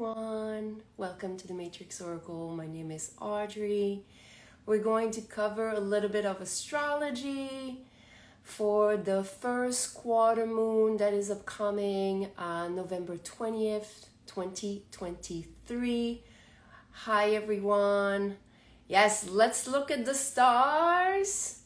everyone, welcome to the Matrix Oracle. My name is Audrey. We're going to cover a little bit of astrology for the first quarter moon that is upcoming November 20th, 2023. Hi everyone. Yes, let's look at the stars.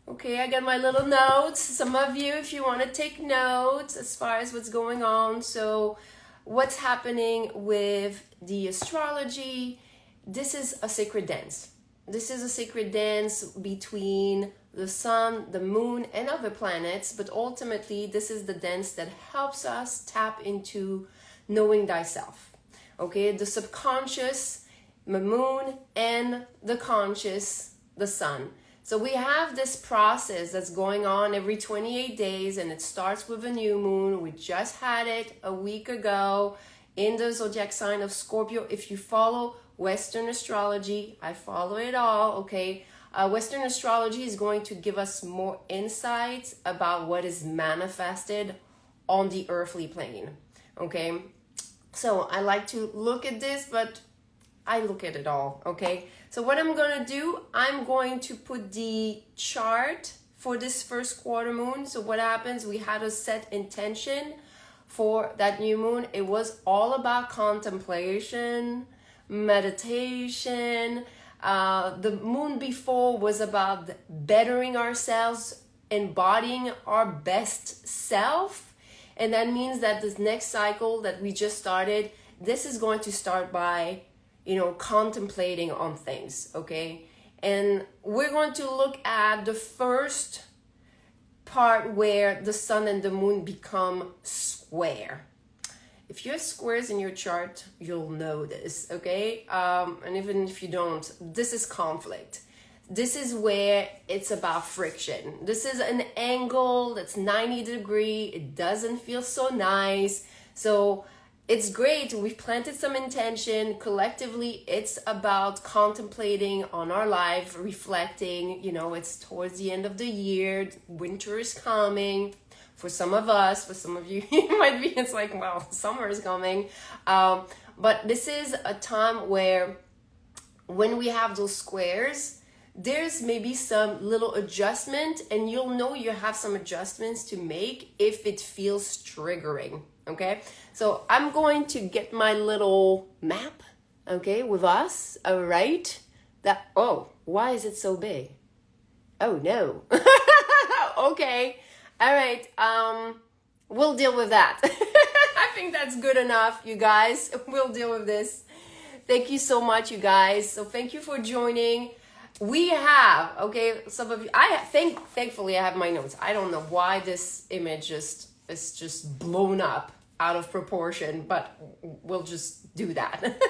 Okay, I got my little notes. Some of you, if you want to take notes as far as what's going on. So what's happening with the astrology? This is a sacred dance. This is a sacred dance between the sun, the moon, and other planets. But ultimately, this is the dance that helps us tap into knowing thyself. Okay, the subconscious, the moon, and the conscious, the sun. So we have this process that's going on every 28 days, and it starts with a new moon. We just had it a week ago in the zodiac sign of Scorpio. If you follow Western astrology, I follow it all, okay? Western astrology is going to give us more insights about what is manifested on the earthly plane, okay? So I like to look at this, but I look at it all, okay? So what I'm going to do, I'm going to put the chart for this first quarter moon. So what happens, we had a set intention for that new moon. It was all about contemplation, meditation. The moon before was about bettering ourselves, embodying our best self. And that means that this next cycle that we just started, this is going to start by contemplating on things, okay? And we're going to look at the first part where the sun and the moon become square. If you have squares in your chart, you'll know this, okay? And even if you don't, this is conflict. This is where it's about friction. This is an angle that's 90 degrees. It doesn't feel so nice. So it's great. We've planted some intention. Collectively, it's about contemplating on our life, reflecting. It's towards the end of the year. Winter is coming. For some of us, for some of you, it might be, it's like, well, summer is coming. But this is a time where when we have those squares, there's maybe some little adjustment, and you'll know you have some adjustments to make if it feels triggering. Okay, so I'm going to get my little map, okay, with us, all right? Why is it so big? Oh, no. Okay, all right, we'll deal with that. I think that's good enough, you guys. We'll deal with this. Thank you so much, you guys. So thank you for joining. We have, okay, some of you, thankfully I have my notes. I don't know why this image is just blown up out of proportion, but we'll just do that.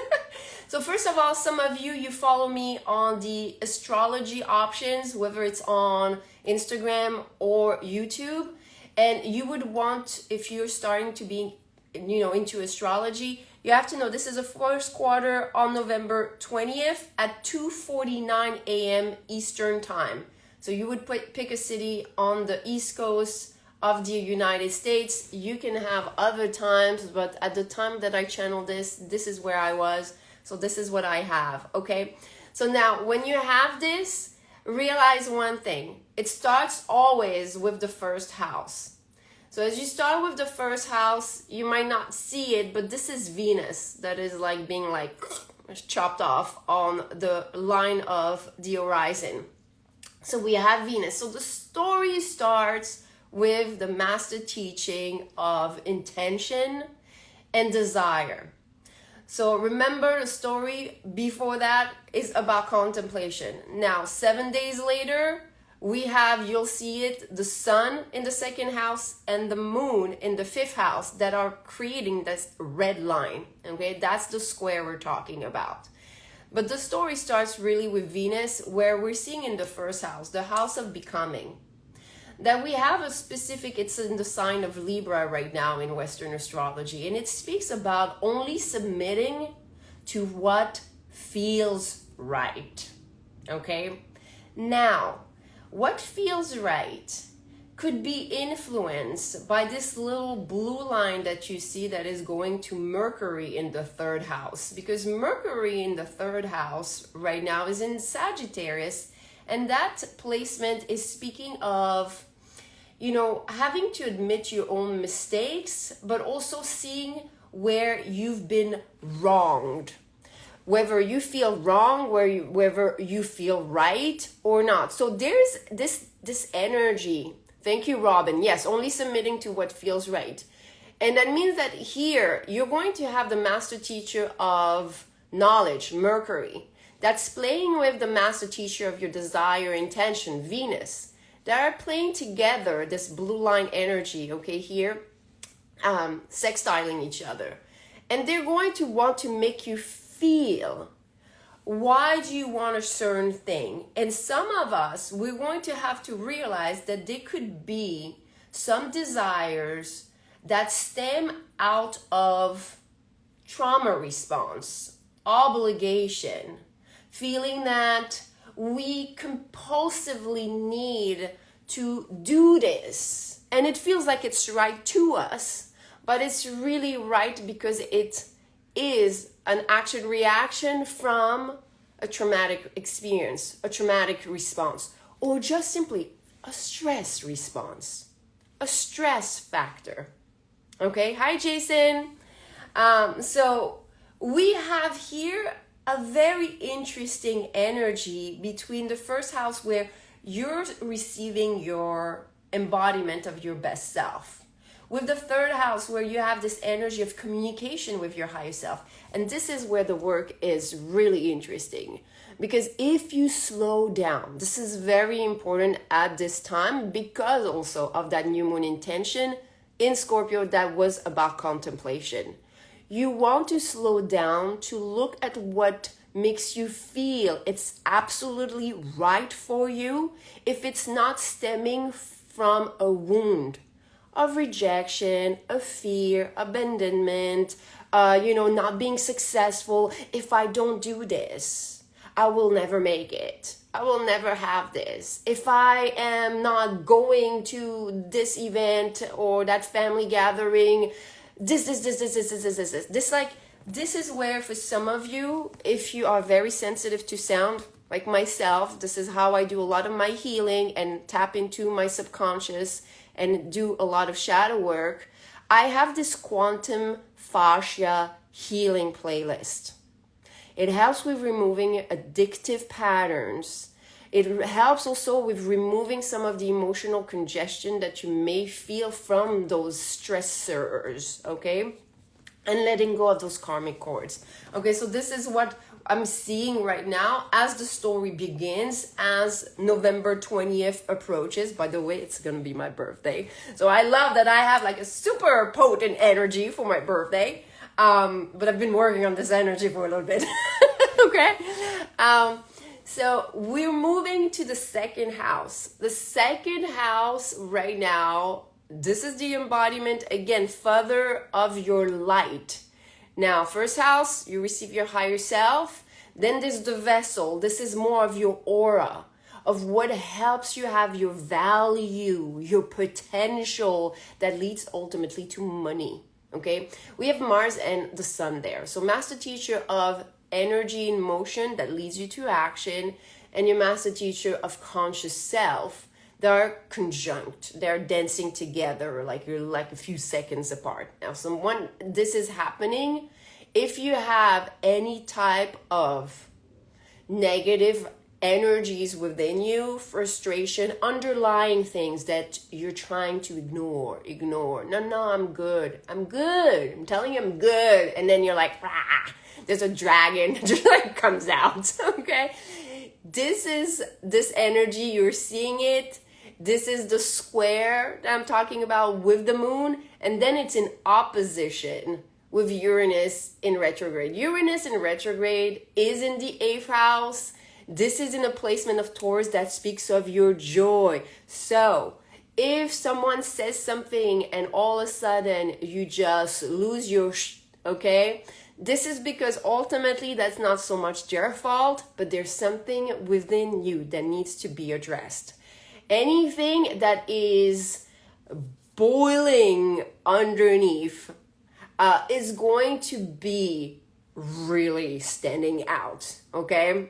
So first of all, some of you follow me on the astrology options, whether it's on Instagram or YouTube, and you would want, if you're starting to be, into astrology, you have to know this is a first quarter on November 20th at 2:49 a.m. Eastern time. So you would pick a city on the East Coast of the United States. You can have other times, but at the time that I channeled this is where I was. So this is what I have, okay? So now when you have this, realize one thing. It starts always with the first house. So as you start with the first house, you might not see it, but this is Venus that is like being like chopped off on the line of the horizon. So we have Venus. So the story starts with the master teaching of intention and desire. So remember, the story before that is about contemplation. Now, 7 days later, we have, you'll see it, the sun in the second house and the moon in the fifth house that are creating this red line. Okay, that's the square we're talking about. But the story starts really with Venus, where we're seeing in the first house, the house of becoming, that we have a specific, it's in the sign of Libra right now in Western astrology, and it speaks about only submitting to what feels right, okay? Now, what feels right could be influenced by this little blue line that you see that is going to Mercury in the third house, because Mercury in the third house right now is in Sagittarius, and that placement is speaking of, you know, having to admit your own mistakes, but also seeing where you've been wronged, whether you feel wrong, whether you feel right or not. So there's this energy. Thank you, Robin. Yes, only submitting to what feels right. And that means that here you're going to have the master teacher of knowledge, Mercury, that's playing with the master teacher of your desire, intention, Venus. They are playing together this blue line energy, okay, here, sextiling each other. And they're going to want to make you feel, why do you want a certain thing? And some of us, we're going to have to realize that there could be some desires that stem out of trauma response, obligation, feeling that we compulsively need to do this. And it feels like it's right to us, but it's really right because it is an action reaction from a traumatic experience, a traumatic response, or just simply a stress response, a stress factor. Okay, hi Jason. So we have here a very interesting energy between the first house where you're receiving your embodiment of your best self, with the third house where you have this energy of communication with your higher self. And this is where the work is really interesting, because if you slow down, this is very important at this time because also of that new moon intention in Scorpio that was about contemplation. You want to slow down to look at what makes you feel it's absolutely right for you, if it's not stemming from a wound of rejection, of fear, abandonment, not being successful. If I don't do this, I will never make it. I will never have this. If I am not going to this event or that family gathering, this is where for some of you, if you are very sensitive to sound, like myself, this is how I do a lot of my healing and tap into my subconscious and do a lot of shadow work. I have this quantum fascia healing playlist. It helps with removing addictive patterns. It helps also with removing some of the emotional congestion that you may feel from those stressors, okay? And letting go of those karmic cords. Okay, so this is what I'm seeing right now as the story begins, as November 20th approaches. By the way, it's going to be my birthday. So I love that I have like a super potent energy for my birthday. But I've been working on this energy for a little bit. Okay. So we're moving to the second house. The second house right now, this is the embodiment, again, further of your light. Now, first house, you receive your higher self. Then there's the vessel. This is more of your aura, of what helps you have your value, your potential that leads ultimately to money. Okay, we have Mars and the Sun there. So master teacher of energy in motion that leads you to action, and your master teacher of conscious self. They're conjunct. They're dancing together, like you're like a few seconds apart. Now, this is happening if you have any type of negative energies within you, frustration, underlying things that you're trying to ignore. No, I'm good. I'm telling you I'm good. And then you're like, rah, there's a dragon that just like comes out, okay? This is this energy, you're seeing it. This is the square that I'm talking about with the moon. And then it's in opposition with Uranus in retrograde. Uranus in retrograde is in the 8th house. This is in a placement of Taurus that speaks of your joy. So if someone says something and all of a sudden you just lose your okay? This is because ultimately that's not so much their fault, but there's something within you that needs to be addressed. anything that is boiling underneath is going to be really standing out, okay?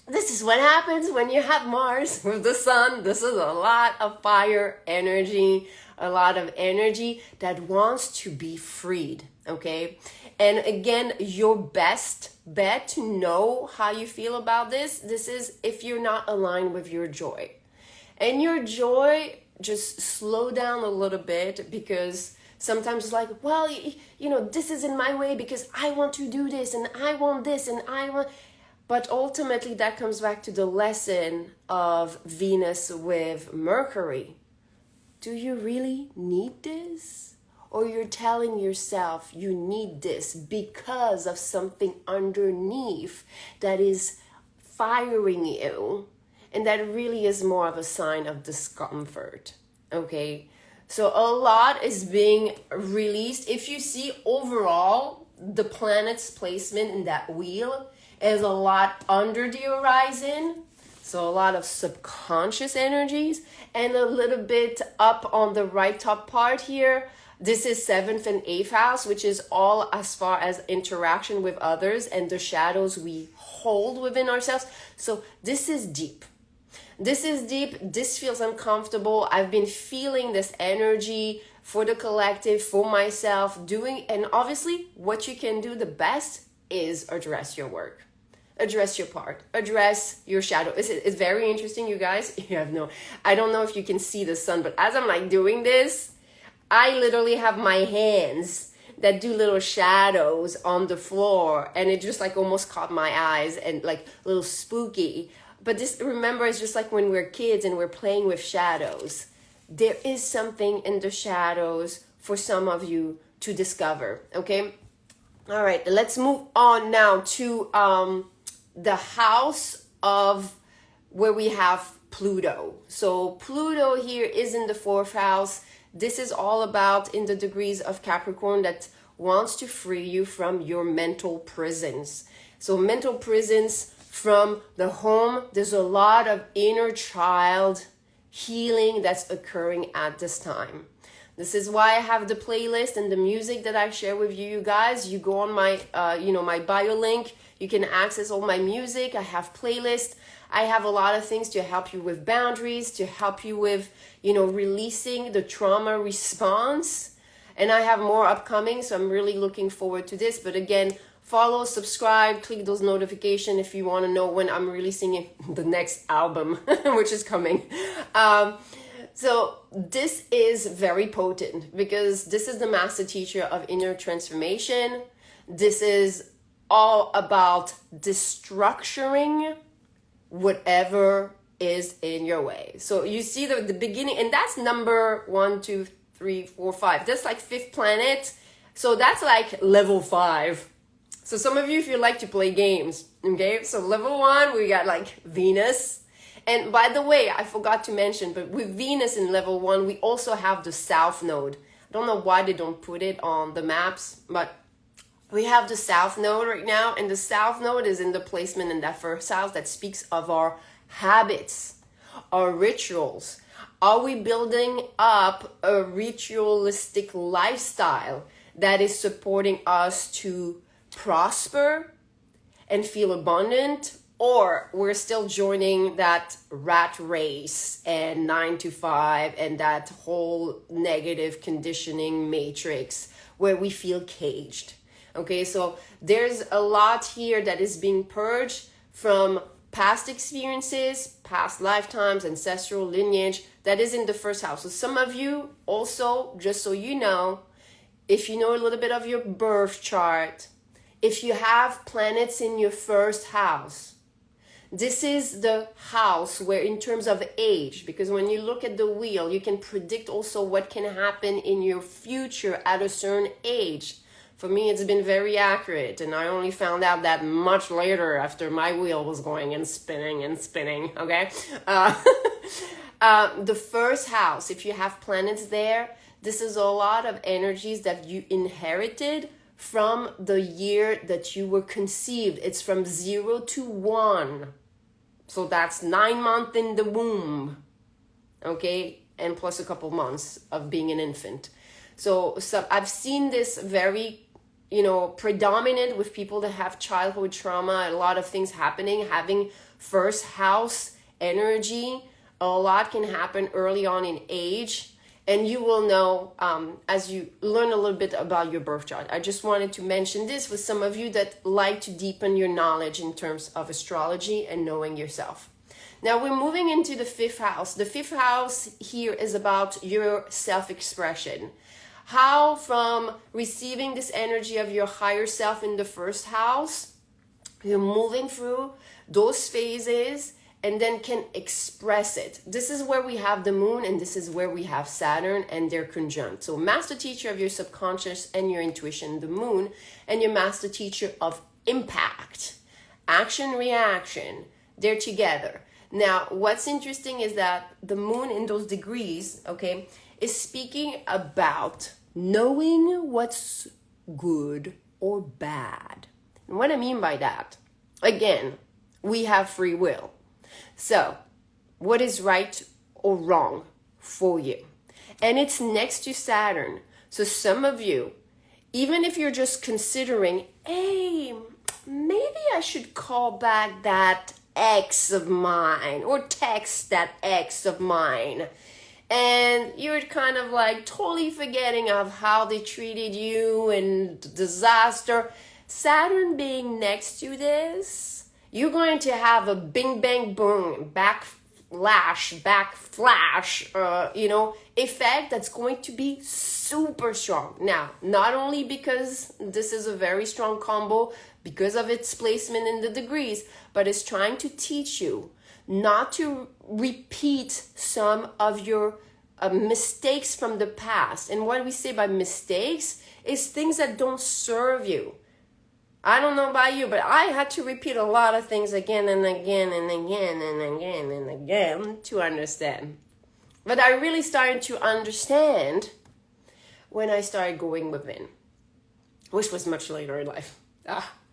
This is what happens when you have Mars with the sun. This is a lot of fire energy, a lot of energy that wants to be freed, okay? And again, your best bet to know how you feel about this is if you're not aligned with your joy. And your joy, just slow down a little bit, because sometimes it's like, well, this is in my way because I want to do this and I want this and I want... But ultimately that comes back to the lesson of Venus with Mercury. Do you really need this? Or you're telling yourself you need this because of something underneath that is firing you, and that really is more of a sign of discomfort, okay? So a lot is being released. If you see overall the planet's placement in that wheel is a lot under the horizon, so a lot of subconscious energies, and a little bit up on the right top part here. This is 7th and 8th house, which is all as far as interaction with others and the shadows we hold within ourselves. So this is deep. This is deep. This feels uncomfortable. I've been feeling this energy for the collective, for myself, and obviously what you can do the best is address your work. Address your part, address your shadow. It's very interesting, you guys. I don't know if you can see the sun, but as I'm like doing this, I literally have my hands that do little shadows on the floor, and it just like almost caught my eyes and like a little spooky. But this, remember, it's just like when we're kids and we're playing with shadows. There is something in the shadows for some of you to discover, okay? All right, let's move on now to the house of where we have Pluto. So Pluto here is in the 4th house. This is all about in the degrees of Capricorn that wants to free you from your mental prisons. So mental prisons from the home, there's a lot of inner child healing that's occurring at this time. This is why I have the playlist and the music that I share with you guys. You go on my, my bio link. You can access all my music. I have playlists. I have a lot of things to help you with boundaries, to help you with, releasing the trauma response. And I have more upcoming, so I'm really looking forward to this. But again, follow, subscribe, click those notifications if you want to know when I'm releasing the next album, which is coming. So this is very potent because this is the master teacher of inner transformation. This is all about destructuring whatever is in your way. So you see the beginning, and that's number 1, 2, 3, 4, 5. That's like 5th planet. So that's like level 5. So some of you, if you like to play games, okay? So level 1, we got like Venus. And by the way, I forgot to mention, but with Venus in level 1, we also have the South Node. I don't know why they don't put it on the maps, but we have the South Node right now, and the South Node is in the placement in that 1st house that speaks of our habits, our rituals. Are we building up a ritualistic lifestyle that is supporting us to prosper and feel abundant? Or we're still joining that rat race and 9 to 5 and that whole negative conditioning matrix where we feel caged. Okay, so there's a lot here that is being purged from past experiences, past lifetimes, ancestral lineage that is in the 1st house. So some of you also, just so you know, if you know a little bit of your birth chart, if you have planets in your 1st house, this is the house where in terms of age, because when you look at the wheel, you can predict also what can happen in your future at a certain age. For me, it's been very accurate, and I only found out that much later after my wheel was going and spinning, okay? The 1st house, if you have planets there, this is a lot of energies that you inherited from the year that you were conceived. It's from 0 to 1. So that's 9 months in the womb. okay, and plus a couple months of being an infant. So I've seen this very, predominant with people that have childhood trauma, a lot of things happening, having first house energy. A lot can happen early on in age, and you will know as you learn a little bit about your birth chart. I just wanted to mention this with some of you that like to deepen your knowledge in terms of astrology and knowing yourself. Now we're moving into the fifth house. The fifth house here is about your self-expression. How from receiving this energy of your higher self in the first house, you're moving through those phases and then can express it. This is where we have the moon, and this is where we have Saturn, and they're conjunct. So master teacher of your subconscious and your intuition, the moon, and your master teacher of impact, action, reaction, they're together. Now, what's interesting is that the moon in those degrees, okay, is speaking about knowing what's good or bad. And what I mean by that, again, we have free will. So, what is right or wrong for you? And it's next to Saturn. So some of you, even if you're just considering, hey, maybe I should call back that ex of mine or text that ex of mine, and you're kind of like totally forgetting of how they treated you and disaster. Saturn being next to this, you're going to have a bing bang boom backflash effect that's going to be super strong. Now, not only because this is a very strong combo because of its placement in the degrees, but it's trying to teach you not to repeat some of your mistakes from the past. And what we say by mistakes is things that don't serve you. I don't know about you, but I had to repeat a lot of things again and again and again and again and again to understand. But I really started to understand when I started going within, which was much later in life.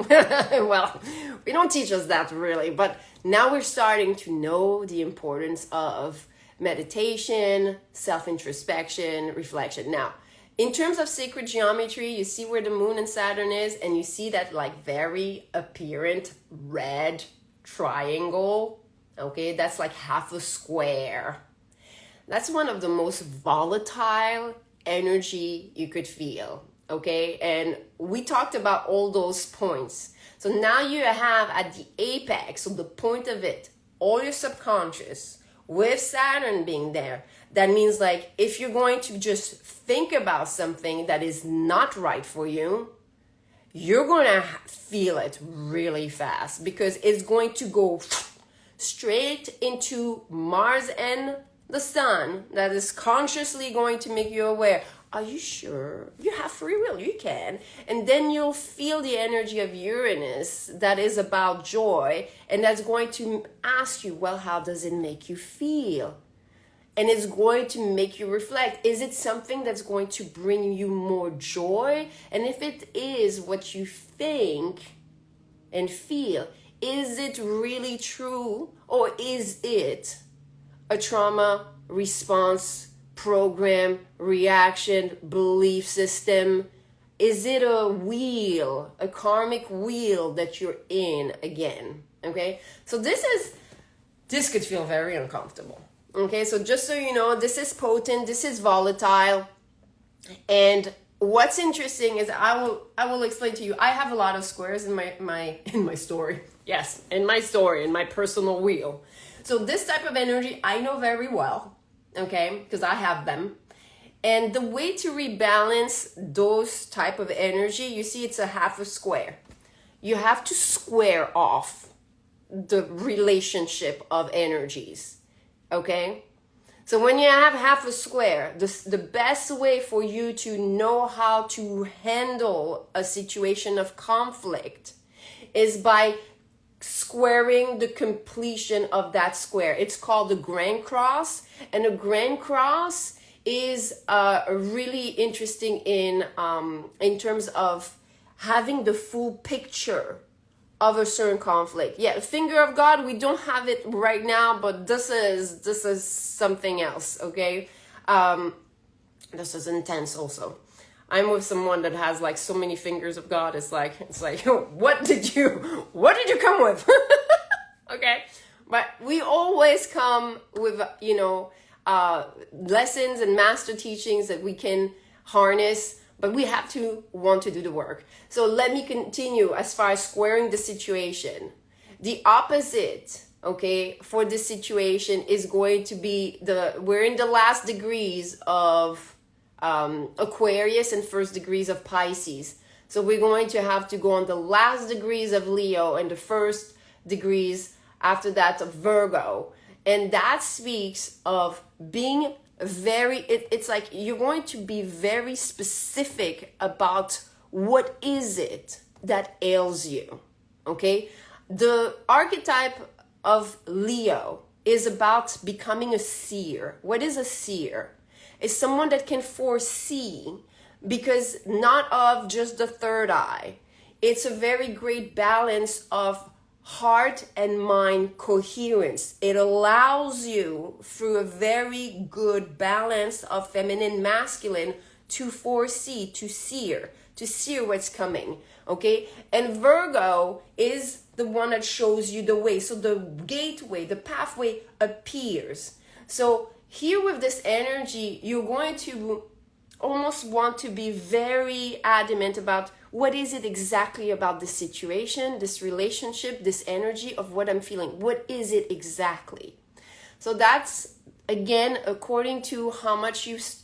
Well, we don't teach us that really, but now we're starting to know the importance of meditation, self-introspection, reflection. Now, in terms of sacred geometry, you see where the moon and Saturn is, and you see that like very apparent red triangle. Okay, that's like half a square. That's one of the most volatile energy you could feel. Okay, and we talked about all those points. So now you have at the apex, so the point of it, all your subconscious with Saturn being there. That means like if you're going to just think about something that is not right for you, you're going to feel it really fast because it's going to go straight into Mars and the sun that is consciously going to make you aware. Are you sure? You have free will, you can. And then you'll feel the energy of Uranus that is about joy, and that's going to ask you, well, how does it make you feel? And it's going to make you reflect. Is it something that's going to bring you more joy? And if it is what you think and feel, is it really true? Or is it a trauma response program, reaction, belief system? Is it a wheel, a karmic wheel that you're in again? Okay, so this could feel very uncomfortable. Okay, so just so you know, this is potent, this is volatile, and what's interesting is I will explain to you. I have a lot of squares in my story. Yes, in my story, in my personal wheel. So this type of energy I know very well. Okay, because I have them. And the way to rebalance those type of energy, you see it's a half a square. You have to square off the relationship of energies. Okay, so when you have half a square, the best way for you to know how to handle a situation of conflict is by squaring the completion of that square. It's called the grand cross, and a grand cross is really interesting in terms of having the full picture of a certain conflict. Yeah, finger of God, we don't have it right now, but this is something else, okay? This is intense also. I'm with someone that has like so many fingers of God. It's like what did you come with? Okay, but we always come with lessons and master teachings that we can harness, but we have to want to do the work. So let me continue as far as squaring the situation. The opposite, okay, for this situation is going to be we're in the last degrees of Aquarius and first degrees of Pisces. So we're going to have to go on the last degrees of Leo and the first degrees after that of Virgo. And that speaks of being it's like you're going to be very specific about what is it that ails you, okay? The archetype of Leo is about becoming a seer. What is a seer? Is someone that can foresee, because not of just the third eye. It's a very great balance of heart and mind coherence. It allows you, through a very good balance of feminine, masculine, to foresee, to seer what's coming, okay? And Virgo is the one that shows you the way. So the gateway, the pathway appears. So here with this energy, you're going to almost want to be very adamant about what is it exactly about this situation, this relationship, this energy of what I'm feeling. What is it exactly? So that's, again, according to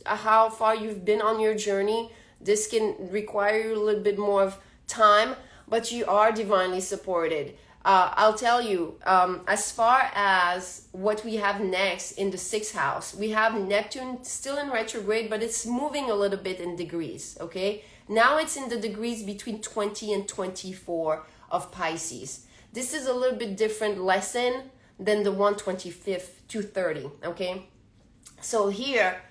how far you've been on your journey. This can require you a little bit more of time, but you are divinely supported. I'll tell you, as far as what we have next in the 6th house, we have Neptune still in retrograde, but it's moving a little bit in degrees, okay? Now it's in the degrees between 20 and 24 of Pisces. This is a little bit different lesson than the 125th to 30, okay? So here,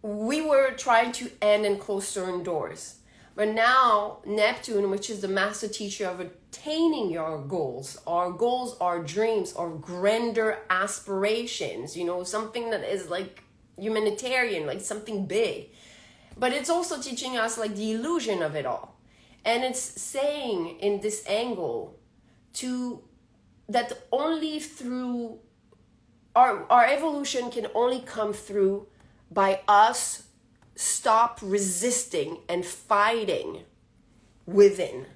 we were trying to end and close certain doors. But now Neptune, which is the master teacher of attaining your goals, our dreams, our grander aspirations, something that is like humanitarian, like something big. But it's also teaching us like the illusion of it all. And it's saying in this angle that only through our evolution can only come through by us stop resisting and fighting within,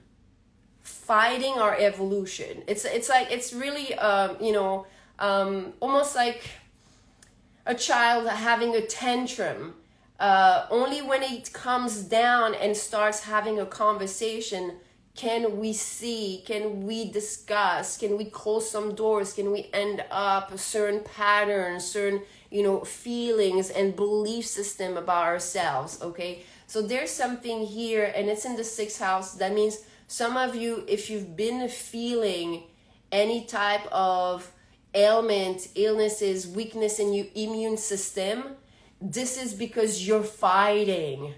fighting our evolution. It's really almost like a child having a tantrum. Only when it comes down and starts having a conversation can we see, can we discuss, can we close some doors, can we end up a certain pattern, certain feelings and belief system about ourselves, okay? So there's something here, and it's in the 6th house. That means some of you, if you've been feeling any type of ailment, illnesses, weakness in your immune system, this is because you're fighting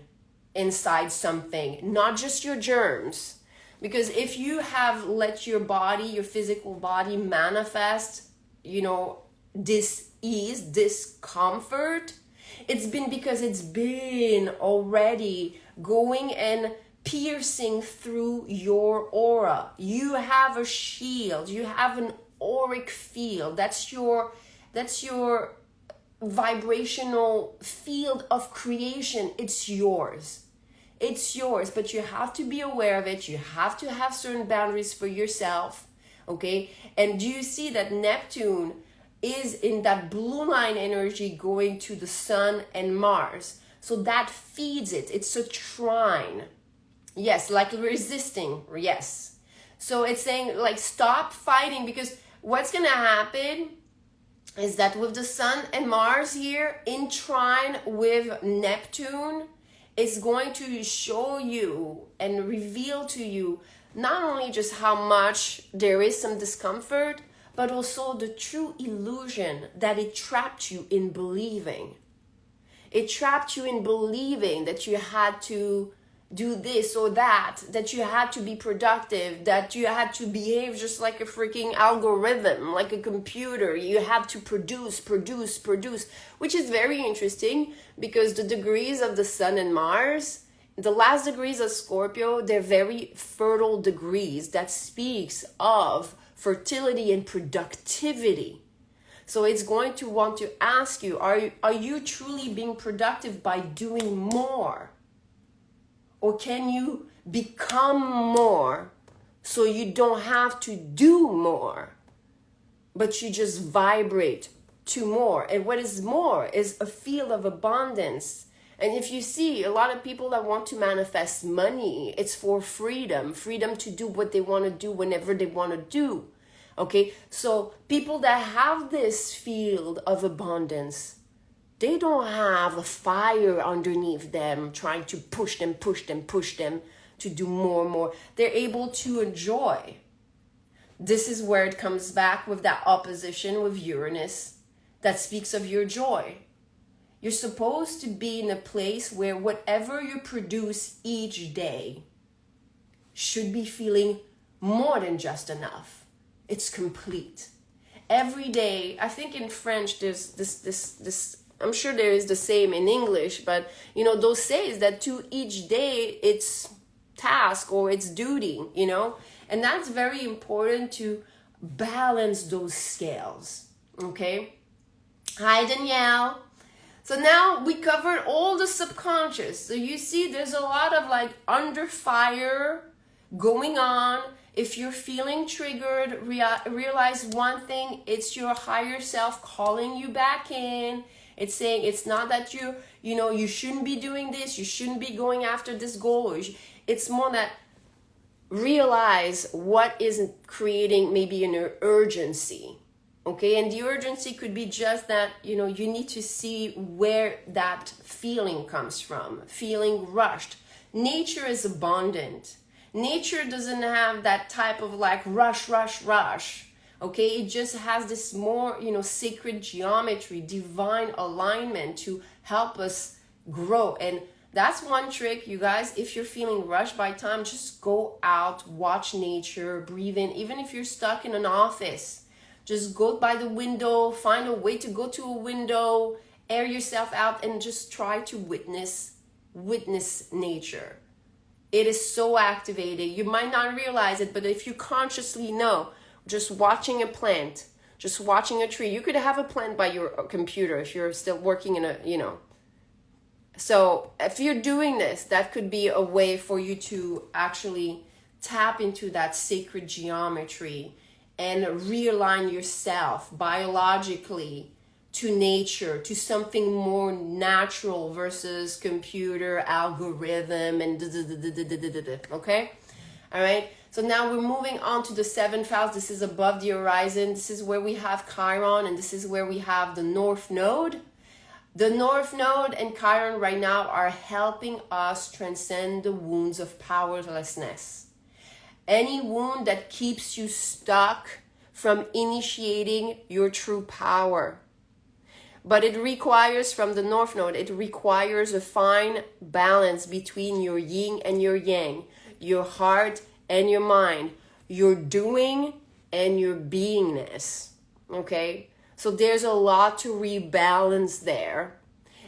inside something, not just your germs. Because if you have let your body, your physical body manifest, dis-ease, discomfort, it's been because it's been already going and piercing through your aura. You have a shield, you have an auric field. That's your vibrational field of creation. It's yours, but you have to be aware of it. You have to have certain boundaries for yourself, okay? And do you see that Neptune is in that blue line energy going to the Sun and Mars? So that feeds it. It's a trine. Yes, like resisting. Yes. So it's saying like stop fighting, because what's going to happen is that with the Sun and Mars here in trine with Neptune, it's going to show you and reveal to you not only just how much there is some discomfort, but also the true illusion that it trapped you in believing. It trapped you in believing that you had to do this or that you had to be productive, that you had to behave just like a freaking algorithm, like a computer. You have to produce, which is very interesting because the degrees of the Sun and Mars, the last degrees of Scorpio, they're very fertile degrees that speaks of fertility and productivity. So it's going to want to ask you, are you truly being productive by doing more? Or can you become more so you don't have to do more, but you just vibrate to more? And what is more is a field of abundance. And if you see a lot of people that want to manifest money, it's for freedom to do what they want to do whenever they want to do. Okay, so people that have this field of abundance, they don't have a fire underneath them trying to push them to do more and more. They're able to enjoy. This is where it comes back with that opposition with Uranus that speaks of your joy. You're supposed to be in a place where whatever you produce each day should be feeling more than just enough. It's complete. Every day, I think in French there's this I'm sure there is the same in English, but you know, those says that to each day it's task or it's duty, you know, and that's very important to balance those scales. Okay. Hi, Danielle. So now we covered all the subconscious. So you see there's a lot of like under fire going on. If you're feeling triggered, realize one thing, it's your higher self calling you back in. It's saying it's not that you shouldn't be doing this, you shouldn't be going after this goal. It's more that realize what isn't creating maybe an urgency. Okay, and the urgency could be just that, you need to see where that feeling comes from, feeling rushed. Nature is abundant. Nature doesn't have that type of like rush. Okay, it just has this more, sacred geometry, divine alignment to help us grow. And that's one trick, you guys. If you're feeling rushed by time, just go out, watch nature, breathe in. Even if you're stuck in an office, just go by the window, find a way to go to a window, air yourself out, and just try to witness nature. It is so activating. You might not realize it, but if you consciously know, just watching a plant, just watching a tree. You could have a plant by your computer if you're still working in So if you're doing this, that could be a way for you to actually tap into that sacred geometry and realign yourself biologically to nature, to something more natural versus computer, algorithm, and okay? All right? So now we're moving on to the 7th house. This is above the horizon. This is where we have Chiron, and this is where we have the North Node. The North Node and Chiron right now are helping us transcend the wounds of powerlessness. Any wound that keeps you stuck from initiating your true power. But it requires, from the North Node, it requires a fine balance between your yin and your yang, your heart and your mind, your doing and your beingness, okay? So there's a lot to rebalance there.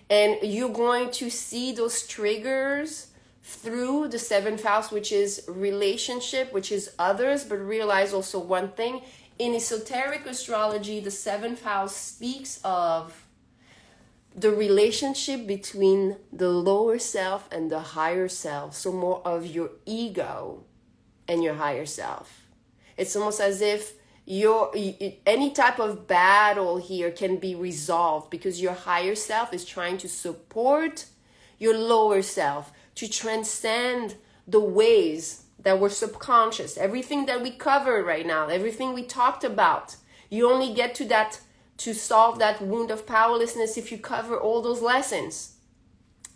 And you're going to see those triggers through the 7th house, which is relationship, which is others. But realize also one thing, in esoteric astrology, the 7th house speaks of the relationship between the lower self and the higher self. So more of your ego and your higher self. It's almost as if any type of battle here can be resolved because your higher self is trying to support your lower self to transcend the ways that were subconscious. Everything that we covered right now, everything we talked about, you only get to that, to solve that wound of powerlessness if you cover all those lessons.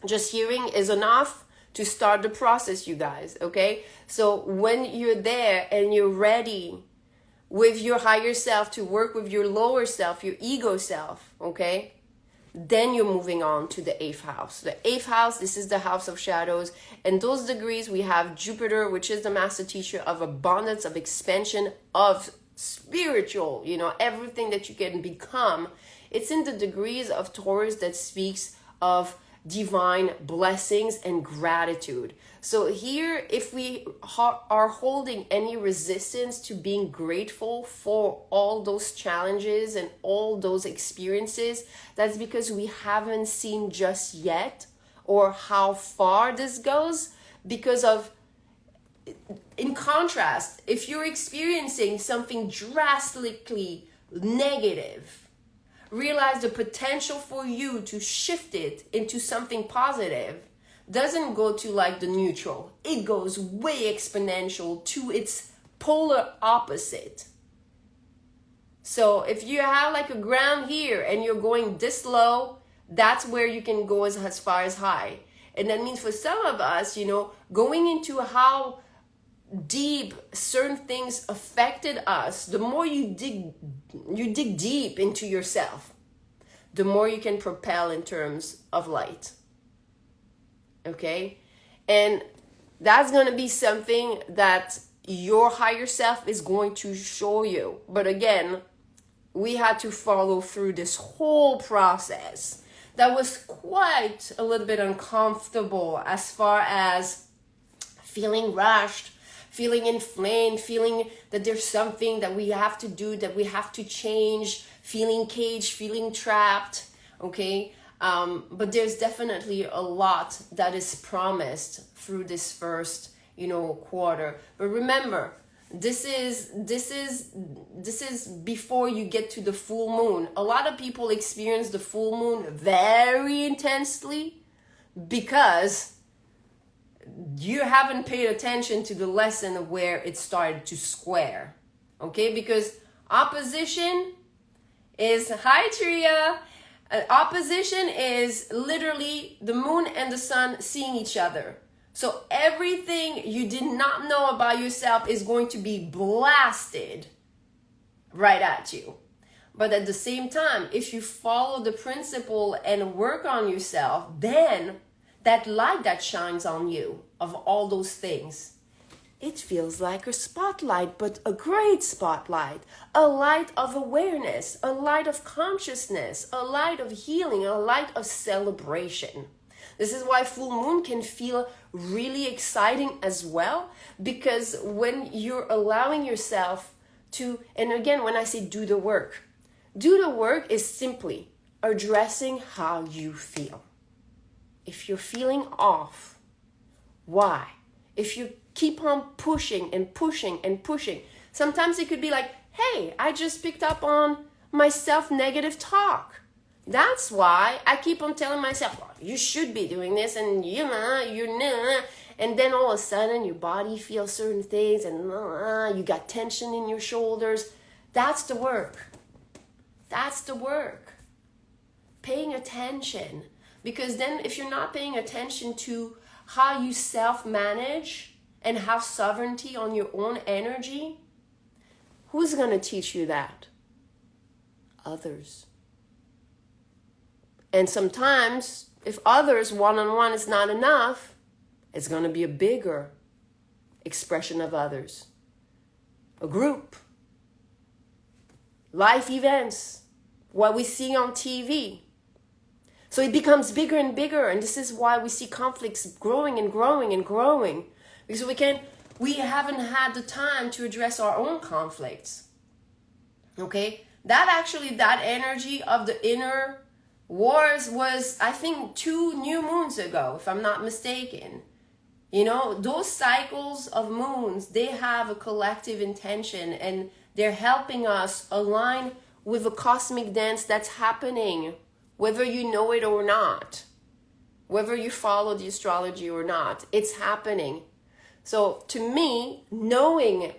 Just hearing is enough to start the process, you guys, okay? So when you're there and you're ready with your higher self to work with your lower self, your ego self, okay? then you're moving on to the 8th house. The 8th house, this is the house of shadows. And those degrees, we have Jupiter, which is the master teacher of abundance, of expansion, of spiritual, you know, everything that you can become. It's in the degrees of Taurus that speaks of divine blessings and gratitude. So here, if we are holding any resistance to being grateful for all those challenges and all those experiences, that's because we haven't seen just yet or how far this goes. Because of, in contrast, if you're experiencing something drastically negative, realize the potential for you to shift it into something positive doesn't go to like the neutral. It goes way exponential to its polar opposite. So if you have like a ground here and you're going this low, that's where you can go as far as high. And that means for some of us, you know, going into how deep certain things affected us, the more you dig deep into yourself, the more you can propel in terms of light. Okay? And that's going to be something that your higher self is going to show you. But again, we had to follow through this whole process that was quite a little bit uncomfortable, as far as feeling rushed, feeling inflamed, feeling that there's something that we have to do, that we have to change, feeling caged, feeling trapped, okay? But there's definitely a lot that is promised through this first, you know, quarter. But remember, this is before you get to the full moon. A lot of people experience the full moon very intensely because you haven't paid attention to the lesson of where it started to square. Okay? Because opposition is, hi Tria, opposition is literally the moon and the sun seeing each other. So everything you did not know about yourself is going to be blasted right at you. But at the same time, if you follow the principle and work on yourself, then that light that shines on you of all those things, it feels like a spotlight, but a great spotlight, a light of awareness, a light of consciousness, a light of healing, a light of celebration. This is why full moon can feel really exciting as well, because when you're allowing yourself to, and again, when I say do the work is simply addressing how you feel. If you're feeling off, why? If you keep on pushing and pushing and pushing, sometimes it could be like, hey, I just picked up on my self-negative talk. That's why I keep on telling myself, well, you should be doing this, and you're not. And then all of a sudden your body feels certain things, and you got tension in your shoulders. That's the work. That's the work. Paying attention. Because then if you're not paying attention to how you self-manage and have sovereignty on your own energy, who's going to teach you that? Others. And sometimes, if others one-on-one is not enough, it's going to be a bigger expression of others. A group. Life events. What we see on TV. So it becomes bigger and bigger, and this is why we see conflicts growing and growing and growing. Because we haven't had the time to address our own conflicts. Okay? That energy of the inner wars was, I think, 2 new moons ago, if I'm not mistaken. You know, those cycles of moons, they have a collective intention, and they're helping us align with a cosmic dance that's happening, whether you know it or not, whether you follow the astrology or not, it's happening. So to me, knowing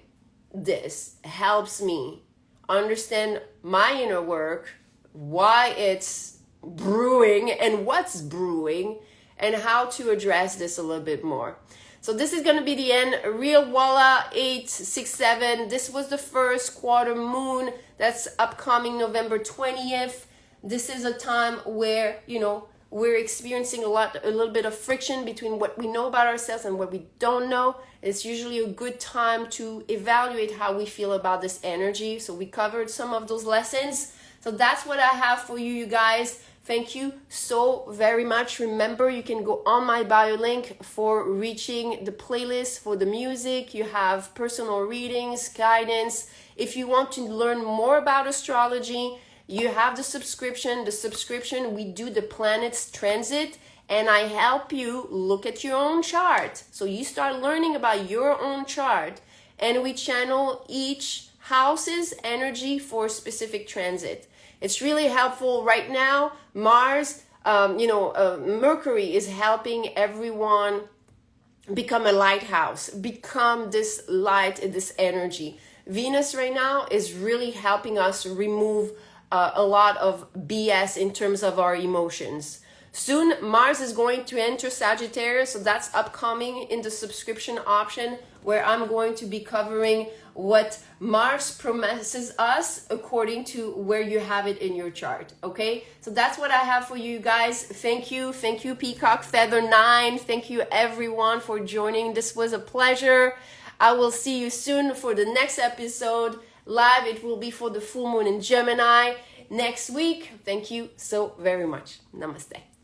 this helps me understand my inner work, why it's brewing and what's brewing, and how to address this a little bit more. So this is going to be the end. Real Walla 867. This was the first quarter moon that's upcoming November 20th. This is a time where, you know, we're experiencing a little bit of friction between what we know about ourselves and what we don't know. It's usually a good time to evaluate how we feel about this energy. So we covered some of those lessons. So that's what I have for you, you guys. Thank you so very much. Remember, you can go on my bio link for reaching the playlist for the music. You have personal readings, guidance. If you want to learn more about astrology, you have the subscription. The subscription, we do the planets transit, and I help you look at your own chart. So you start learning about your own chart, and we channel each house's energy for a specific transit. It's really helpful right now. Mars, Mercury is helping everyone become a lighthouse, become this light and this energy. Venus right now is really helping us remove a lot of BS in terms of our emotions. Soon, Mars is going to enter Sagittarius, so that's upcoming in the subscription option, where I'm going to be covering what Mars promises us according to where you have it in your chart, okay? So that's what I have for you guys. Thank you, Peacock Feather 9. Thank you, everyone, for joining. This was a pleasure. I will see you soon for the next episode. Live, it will be for the full moon in Gemini next week. Thank you so very much. Namaste.